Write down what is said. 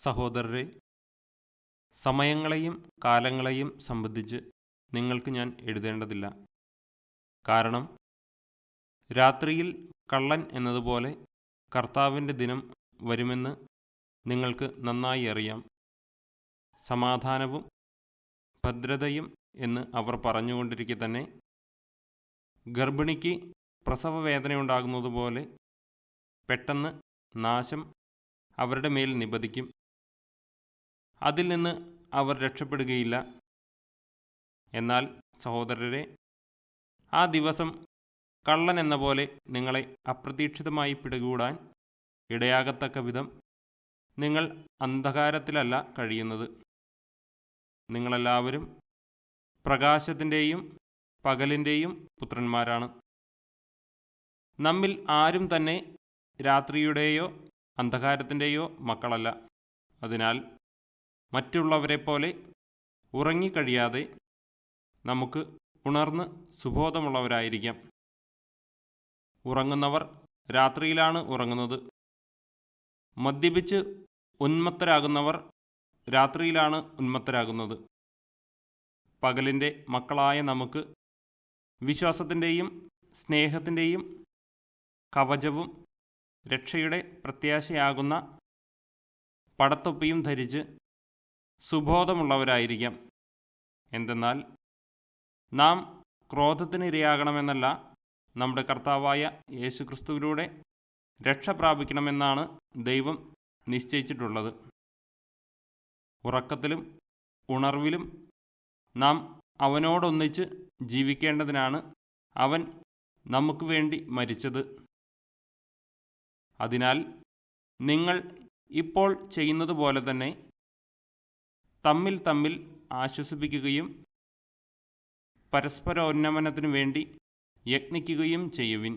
സഹോദരരെ, സമയങ്ങളെയും കാലങ്ങളെയും സംബന്ധിച്ച് നിങ്ങൾക്ക് ഞാൻ എഴുതേണ്ടതില്ല. കാരണം രാത്രിയിൽ കള്ളൻ എന്നതുപോലെ കർത്താവിൻ്റെ ദിനം വരുമെന്ന് നിങ്ങൾക്ക് നന്നായി അറിയാം. സമാധാനവും ഭദ്രതയും എന്ന് അവർ പറഞ്ഞുകൊണ്ടിരിക്കെ തന്നെ ഗർഭിണിക്ക് പ്രസവവേദനയുണ്ടാകുന്നതുപോലെ പെട്ടെന്ന് നാശം അവരുടെ മേൽ നിപതിക്കും. അതിൽ നിന്ന് അവർ രക്ഷപ്പെടുകയില്ല. എന്നാൽ സഹോദരരെ, ആ ദിവസം കള്ളൻ എന്ന പോലെ നിങ്ങളെ അപ്രതീക്ഷിതമായി പിടികൂടാൻ ഇടയാകത്തക്ക വിധം നിങ്ങൾ അന്ധകാരത്തിലല്ല കഴിയുന്നത്. നിങ്ങളെല്ലാവരും പ്രകാശത്തിൻ്റെയും പകലിൻ്റെയും പുത്രന്മാരാണ്. നമ്മിൽ ആരും തന്നെ രാത്രിയുടെയോ അന്ധകാരത്തിൻ്റെയോ മക്കളല്ല. അതിനാൽ മറ്റുള്ളവരെപ്പോലെ ഉറങ്ങിക്കഴിയാതെ നമുക്ക് ഉണർന്ന് സുബോധമുള്ളവരായിരിക്കാം. ഉറങ്ങുന്നവർ രാത്രിയിലാണ് ഉറങ്ങുന്നത്. മദ്യപിച്ച് ഉന്മത്തരാകുന്നവർ രാത്രിയിലാണ് ഉന്മത്തരാകുന്നത്. പകലിൻ്റെ മക്കളായ നമുക്ക് വിശ്വാസത്തിൻ്റെയും സ്നേഹത്തിൻ്റെയും കവചവും രക്ഷയുടെ പ്രത്യാശയാകുന്ന പടത്തൊപ്പിയും ധരിച്ച് സുബോധമുള്ളവരായിരിക്കാം. എന്തെന്നാൽ നാം ക്രോധത്തിനിരയാകണമെന്നല്ല, നമ്മുടെ കർത്താവായ യേശുക്രിസ്തുവിലൂടെ രക്ഷ പ്രാപിക്കണമെന്നാണ് ദൈവം നിശ്ചയിച്ചിട്ടുള്ളത്. ഉറക്കത്തിലും ഉണർവിലും നാം അവനോടൊന്നിച്ച് ജീവിക്കേണ്ടതിനാണ് അവൻ നമുക്ക് വേണ്ടി മരിച്ചത്. അതിനാൽ നിങ്ങൾ ഇപ്പോൾ ചെയ്യുന്നത് പോലെ തന്നെ തമ്മിൽ ആശ്വസിപ്പിക്കുകയും പരസ്പരോന്നമനത്തിനു വേണ്ടി യത്നിക്കുകയും ചെയ്യുവിൻ.